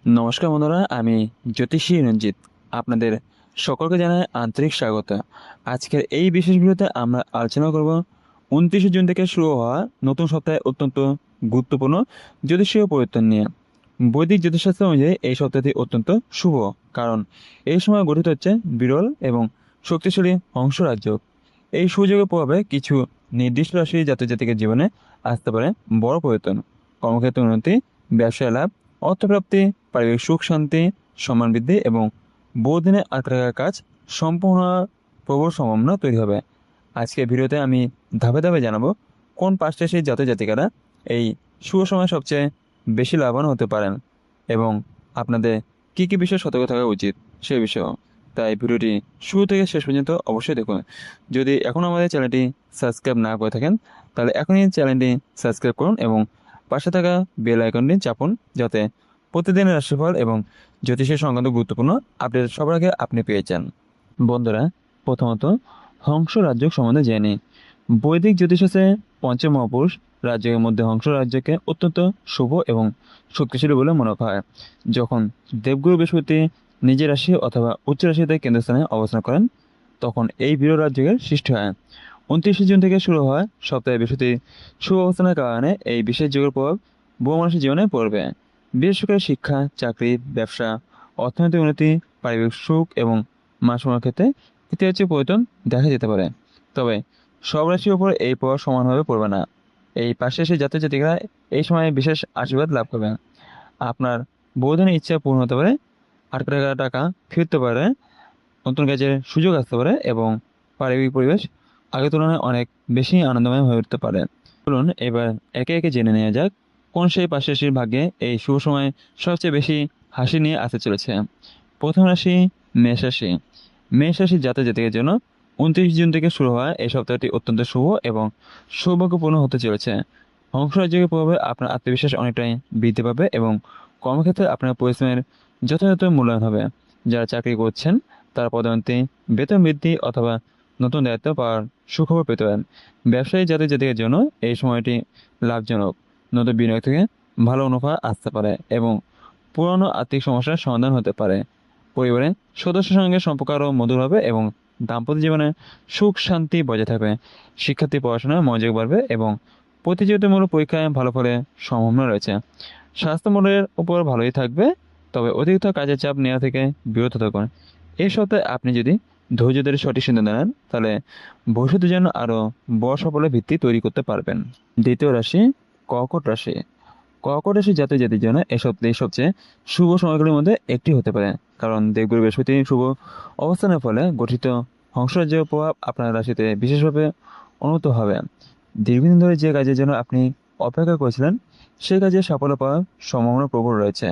নমস্কার বন্ধুরা, আমি জ্যোতিষী রঞ্জিত আপনাদের সকলকে জানাই আন্তরিক স্বাগত। আজকের এই বিশেষ ভিডিওতে আমরা আলোচনা করব 29 জুন থেকে শুরু হওয়া নতুন সপ্তাহে অত্যন্ত গুরুত্বপূর্ণ জ্যোতিষীয় পরিবর্তন নিয়ে। বৈদিক জ্যোতিষশাস্ত্র অনুযায়ী এই সপ্তাহটি অত্যন্ত শুভ, কারণ এই সময় গঠিত হচ্ছে বিরল এবং শক্তিশালী হংসরাজ্য। এই সুযোগের প্রভাবে কিছু নির্দিষ্ট রাশি জাতক জাতিকের জীবনে আসতে পারে বড় পরিবর্তন, কর্মক্ষেত্রে উন্নতি, ব্যবসায় লাভ, অর্থপ্রাপ্তি, পারিবারিক সুখ শান্তি, সম্মান বৃদ্ধি এবং বহুদিনে আটকে থাকা কাজ সম্পূর্ণ হওয়ার প্রবল সম্ভাবনা তৈরি হবে। আজকের ভিডিওতে আমি ধাপে ধাপে জানাবো কোন 5টা সেই জাতক জাতিকারা এই শুভ সময় সবচেয়ে বেশি লাভবান হতে পারেন এবং আপনাদের কী কী বিষয়ে সতর্ক থাকা উচিত সে বিষয়ে। তাই ভিডিওটি শুরু থেকে শেষ পর্যন্ত অবশ্যই দেখুন। যদি এখনও আমাদের চ্যানেলটি সাবস্ক্রাইব না করে থাকেন তাহলে এখনই চ্যানেলটি সাবস্ক্রাইব করুন এবং পাশে থাকা বেল আইকনটি চাপুন, যাতে প্রতিদিনের রাশিফল এবং জ্যোতিষের সংক্রান্ত গুরুত্বপূর্ণ আপডেট সবার আগে আপনি পেয়ে যান। বন্ধুরা, প্রথমত হংস রাজ্য সম্বন্ধে জেনে নিই। বৈদিক জ্যোতিষে পঞ্চম মহাপুরুষ রাজ্যের মধ্যে হংস রাজ্যকে অত্যন্ত শুভ এবং শক্তিশালী বলে মনে করা হয়। যখন দেবগুরু বৃহস্পতি নিজের রাশি অথবা উচ্চ রাশিতে কেন্দ্রস্থানে অবস্থান করেন, তখন এই বীর রাজ্যের সৃষ্টি হয়। 29 জুন থেকে শুরু হওয়া সপ্তাহে বৃহস্পতি শুভ অবস্থানের কারণে এই বিশেষ যুগের প্রভাব বহু মানুষের জীবনে পড়বে। বিশেষ করে শিক্ষা, চাকরি, ব্যবসা, অর্থনৈতিক উন্নতি, পারিবারিক সুখ এবং মানসম্মানের ক্ষেত্রে ইতিবাচক পরিবর্তন দেখা যেতে পারে। তবে সব রাশির উপর এই প্রভাব সমানভাবে পড়বে না। এই পাশে এসে জাতক জাতিকারা এই সময়ে বিশেষ আশীর্বাদ লাভ করবেন। আপনার বহুদিনের ইচ্ছা পূর্ণ হতে পারে, আটকে থাকা টাকা ফিরতে পারে, নতুন কাজের সুযোগ আসতে পারে এবং পারিবারিক পরিবেশ আগের তুলনায় অনেক বেশি আনন্দময় হয়ে উঠতে পারে। চলুন এবার একে একে জেনে নেওয়া যাক কোন সেই 5 রাশির ভাগ্যে এই শুভ সময় সবচেয়ে বেশি হাসি নিয়ে আসতে চলেছে। প্রথম রাশি মেষ রাশি। মেষ রাশির জাতক জাতিকের জন্য 29 জুন থেকে শুরু হওয়া এই সপ্তাহটি অত্যন্ত শুভ এবং সৌভাগ্যপূর্ণ হতে চলেছে। হংসরাজ্যের প্রভাবে আপনার আত্মবিশ্বাস অনেকটাই বৃদ্ধি পাবে এবং কর্মক্ষেত্রে আপনার পরিশ্রমের যথাযথ মূল্যায়ন হবে। যারা চাকরি করছেন তারা পদোন্নতি, বেতন বৃদ্ধি অথবা নতুন দায়িত্ব পাওয়ার সুখবর পেতে পারেন। ব্যবসায়ী জাতক জাতিকের জন্য এই সময়টি লাভজনক। নতুন বিনিয়োগ থেকে ভালো মুনাফা আসতে পারে এবং পুরনো আর্থিক সমস্যার সমাধান হতে পারে। পরিবারের সদস্যের সঙ্গে সম্পর্ক আরও মধুর হবে এবং দাম্পত্য জীবনে সুখ শান্তি বজায় থাকবে। শিক্ষার্থী পড়াশোনায় মনোযোগ বাড়বে এবং প্রতিযোগিতামূলক পরীক্ষায় ভালো ফলের সম্ভাবনা রয়েছে। স্বাস্থ্যমূল্যের উপর ভালোই থাকবে, তবে অতিরিক্ত কাজের চাপ নেওয়া থেকে বিরত থাকুন। এই সপ্তাহে আপনি যদি ধৈর্য ধরে সঠিক সিদ্ধান্ত নেন তাহলে ভবিষ্যতের জন্য আরও বড় সফলের ভিত্তি তৈরি করতে পারবেন। দ্বিতীয় রাশি কর্কট রাশি। কর্কট রাশি জাতক জাতির জন্য এই সপ্তাহে সবচেয়ে শুভ সময়গুলির মধ্যে একটি হতে পারে, কারণ দেবগুরু বৃহস্পতি শুভ অবস্থানের ফলে গঠিত হংসরাজ্যের প্রভাব আপনার রাশিতে বিশেষভাবে অনুভূত হবে। দীর্ঘদিন ধরে যে কাজের জন্য আপনি অপেক্ষা করেছিলেন সেই কাজে সাফল্য পাওয়ার সম্ভাবনা প্রবল রয়েছে।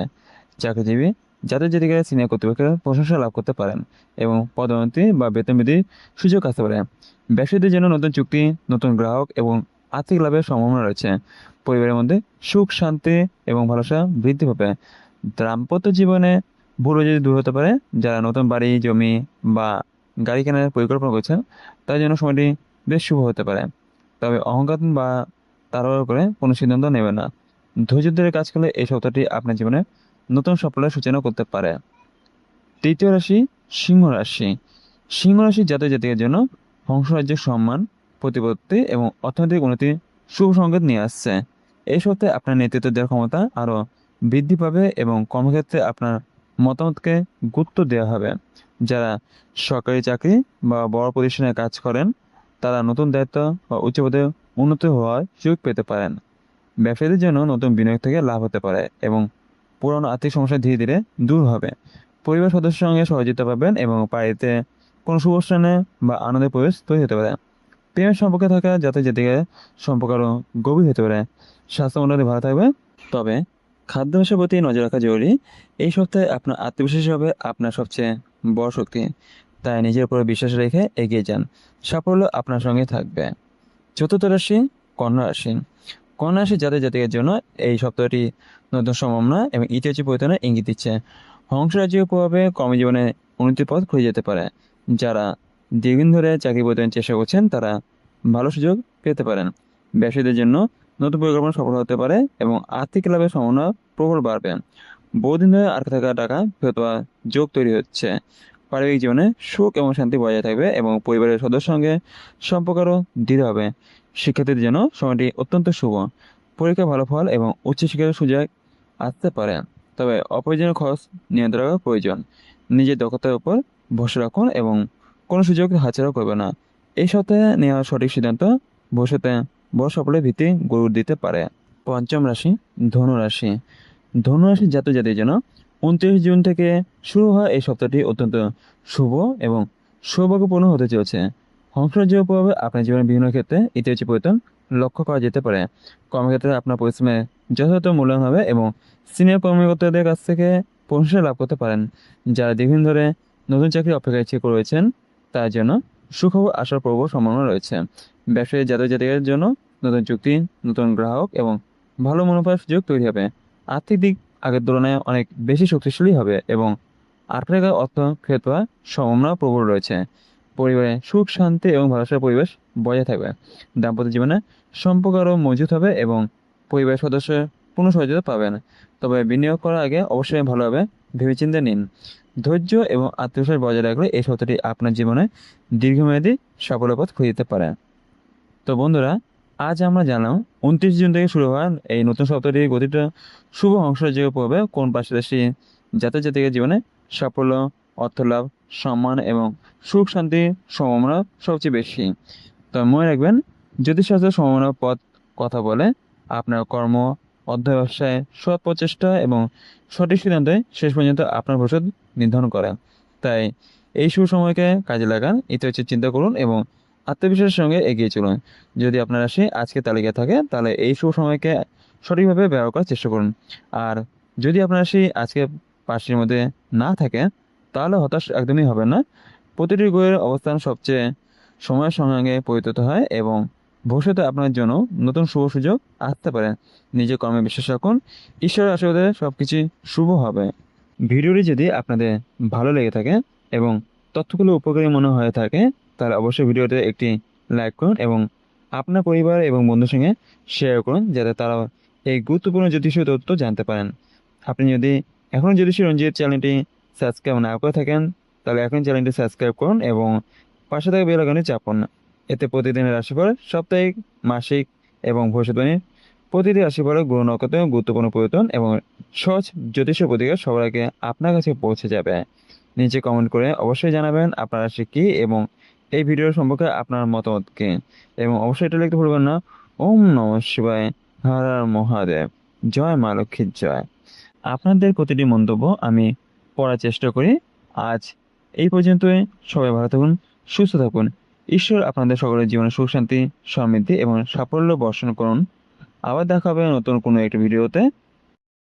চাকরিজীবী জাতক জাতিকারা সিনিয়র কর্তৃপক্ষের প্রশংসা লাভ করতে পারেন এবং পদোন্নতি বা বেতন বৃদ্ধির সুযোগ আসতে পারে। ব্যবসায়ীদের জন্য নতুন চুক্তি, নতুন গ্রাহক এবং আর্থিক লাভের সম্ভাবনা রয়েছে। পরিবারের মধ্যে সুখ শান্তি এবং ভালোবাসা বৃদ্ধি পাবে। দাম্পত্য জীবনে ভুল যদি দূর হতে পারে। যারা নতুন বাড়ি, জমি বা গাড়ি কেনার পরিকল্পনা করছেন তার জন্য সময়টি বেশ শুভ হতে পারে। তবে অহংকার বা তাড়াহুড়ো করে কোনো সিদ্ধান্ত নেবে না। ধৈর্য ধরে কাজ করলে এই সপ্তাহটি আপনার জীবনে নতুন সাফল্যের সূচনা করতে পারে। তৃতীয় রাশি সিংহ রাশি। সিংহ রাশির জাতক জাতিকের জন্য হংসরাজ্যের সম্মান, প্রতিপত্তি এবং অর্থনৈতিক উন্নতি শুভ সংকেত নিয়ে আসছে। এই সপ্তাহে আপনার নেতৃত্ব দেওয়ার ক্ষমতা আরও বৃদ্ধি পাবে এবং কর্মক্ষেত্রে আপনার মতামতকে গুরুত্ব দেওয়া হবে। যারা সরকারি চাকরি বা বড় প্রতিষ্ঠানে কাজ করেন তারা নতুন দায়িত্ব বা উচ্চ পদে উন্নত হওয়ার সুযোগ পেতে পারেন। ব্যবসায়ীদের জন্য নতুন বিনিয়োগ থেকে লাভ হতে পারে এবং পুরনো আর্থিক সমস্যা ধীরে ধীরে দূর হবে। পরিবার সদস্যের সঙ্গে সহযোগিতা পাবেন এবং বাড়িতে কোনো শুভ স্থানে বা আনন্দের পরিবেশ তৈরি হতে পারে। প্রেমের সম্পর্কে থাকা জাতক জাতিকে সম্পর্ক আরও গভীর হতে পারে। স্বাস্থ্য উন্নতি ভালো থাকবে, তবে খাদ্যাভ্যাসের প্রতি নজর রাখা জরুরি। এই সপ্তাহে আপনার আত্মবিশ্বাস হবে আপনার সবচেয়ে বড় শক্তি, তাই নিজের উপর বিশ্বাস রেখে এগিয়ে যান। সাফল্য আপনার সঙ্গে থাকবে। চতুর্থ রাশি কন্যা রাশি। কন্যা রাশি জাতক জাতিকের জন্য এই সপ্তাহটি নতুন সম্ভাবনা এবং ইতিবাচক পরিবর্তনের ইঙ্গিত দিচ্ছে। হংসরাজ্যের প্রভাবে কর্মজীবনে উন্নতির পথ খুঁজে যেতে পারে। যারা দীর্ঘদিন ধরে চাকরি পরিবর্তনের চেষ্টা করছেন তারা ভালো সুযোগ পেতে পারেন। ব্যবসায়ীদের জন্য নতুন পরিকল্পনা সফল হতে পারে এবং আর্থিক লাভের সম্ভাবনা প্রবল বাড়বে। বহুদিন ধরে আটকে থাকা টাকা ফেরত পাওয়ার যোগ তৈরি হচ্ছে। পারিবারিক জীবনে সুখ এবং শান্তি বজায় থাকবে এবং পরিবারের সদস্যের সঙ্গে সম্পর্ক আরও দৃঢ় হবে। শিক্ষার্থীদের জন্য সময়টি অত্যন্ত শুভ। পরীক্ষায় ভালো ফল এবং উচ্চশিক্ষার সুযোগ আসতে পারে, তবে অপ্রয়োজনীয় খরচ নিয়ন্ত্রণ রাখা প্রয়োজন। নিজের দক্ষতার উপর ভরসা রাখুন এবং কোনো সুযোগ হাতছাড়া করবে না। এই সপ্তাহে নেওয়া সঠিক সিদ্ধান্ত ভবিষ্যতে বড় সাফল্যের ভিত্তি গড়ে দিতে পারে। পঞ্চম রাশি, ধনু রাশি। ধনু রাশির জাতক জাতির জন্য 29 জুন থেকে শুরু হওয়া এই সপ্তাহটি অত্যন্ত শুভ এবং সৌভাগ্যপূর্ণ হতে চলেছে। সংসারের প্রভাবে আপনার জীবনের বিভিন্ন ক্ষেত্রে ইতিবাচক পরিবর্তন লক্ষ্য করা যেতে পারে। কর্মক্ষেত্রে আপনার পরিশ্রমের যথাযথ মূল্যায়ন হবে এবং সিনিয়র কর্মকর্তাদের কাছ থেকে প্রশংসা লাভ করতে পারেন। যারা দীর্ঘদিন ধরে নতুন চাকরি অপেক্ষায় চেক রয়েছেন, তার জন্য সুখবর আসার প্রবল সম্ভাবনা রয়েছে। ব্যবসায়ী জাতক জাতিকাদের জন্য নতুন চুক্তি, নতুন গ্রাহক এবং ভালো মুনাফার সুযোগ তৈরি হবে। আর্থিক দিক আগের তুলনায় অনেক বেশি শক্তিশালী হবে এবং আটকে থাকা অর্থ ফেরত পাওয়ার সম্ভাবনা প্রবল রয়েছে। পরিবারে সুখ, শান্তি এবং ভালোবাসার পরিবেশ বজায় থাকবে। দাম্পত্য জীবনে সম্পর্ক আরও মজবুত হবে এবং পরিবারের সদস্যের পূর্ণ সহযোগিতা পাবেন। তবে বিনিয়োগ করার আগে অবশ্যই ভালোভাবে ভেবেচিন্তে নিন। ধৈর্য এবং আত্মবিশ্বাস বজায় রাখলে এই সত্যটি আপনার জীবনে দীর্ঘমেয়াদী সাফল্যের পথ খুঁজে দিতে পারে। তো বন্ধুরা, আজ আমরা জানলাম 29 জুন থেকে শুরু হওয়া এই নতুন সপ্তাহটির গতিটা শুভ অংশের যোগে পড়বে কোন পাশাপাশি জাতক জাতিকের জীবনে সাফল্য, অর্থলাভ, সম্মান এবং সুখ শান্তির সম্ভাবনা সবচেয়ে বেশি। তো মনে রাখবেন, জ্যোতিষশাস্ত্রের সম্ভাবনার পথ কথা বলে। আপনার কর্ম, অধ্যয়, ব্যবসায় সৎ প্রচেষ্টা এবং সঠিক সিদ্ধান্তে শেষ পর্যন্ত আপনার ভবিষ্যৎ নির্ধারণ করে। তাই এই শুভ সময়কে কাজে লাগান, ইতিবাচক চিন্তা করুন এবং আত্মবিশ্বাসের সঙ্গে এগিয়ে চলুন। যদি আপনার রাশি আজকের তালিকায় থাকে, তাহলে এই শুভ সময়কে সঠিকভাবে ব্যবহার করার চেষ্টা করুন। আর যদি আপনার রাশি আজকে 5টির মধ্যে না থাকে, তাহলে হতাশ একদমই হবেন না। প্রতিটি গ্রহের অবস্থান সবচেয়ে সময়ের সঙ্গে পরিবর্তিত হয় এবং ভবিষ্যতে আপনার জন্য নতুন শুভ সুযোগ আসতে পারে। নিজের কর্মে বিশ্বাস রাখুন, ঈশ্বরের আশীর্বাদে সব কিছু শুভ হবে। ভিডিওটি যদি আপনাদের ভালো লেগে থাকে এবং তথ্যগুলো উপকারী মনে হয়ে থাকে, তাহলে অবশ্যই ভিডিওতে একটি লাইক করুন এবং আপনার পরিবার এবং বন্ধুর সঙ্গে শেয়ার করুন, যাতে তারা এই গুরুত্বপূর্ণ জ্যোতিষীয় তথ্য জানতে পারেন। আপনি যদি এখনও জ্যোতিষী রঞ্জিত চ্যানেলটি সাবস্ক্রাইব না করে থাকেন, তাহলে এখন চ্যানেলটি সাবস্ক্রাইব করুন এবং পাশে থাকা বেল আইকনে চাপুন। এতে প্রতিদিনের রাশিফল, সাপ্তাহিক, মাসিক এবং ভবিষ্যৎবাণী প্রতিটি রাশিফলের গ্রহ নক্ষত্র, গুরুত্বপূর্ণ পরিবর্তন এবং সহজ জ্যোতিষীয় প্রতিকার সবার আগে আপনার কাছে পৌঁছে যাবে। নিচে কমেন্ট করে অবশ্যই জানাবেন আপনার রাশি কী এবং এই ভিডিওর সম্পর্কে আপনার মতামত কী, এবং অবশ্যই এটা লিখতে ভুলবেন না। ওম নমঃ শিবায়, হর হর মহাদেব, জয় মা লক্ষ্মীর জয়। আপনাদের প্রতিটি মন্তব্য আমি পড়ার চেষ্টা করি। আজ এই পর্যন্তই। সবাই ভালো থাকুন, সুস্থ থাকুন। ঈশ্বর আপনাদের সকলের জীবনে সুখ শান্তি, সমৃদ্ধি এবং সাফল্য বর্ষণ করুন। আবার দেখা হবে নতুন কোনো একটা ভিডিওতে।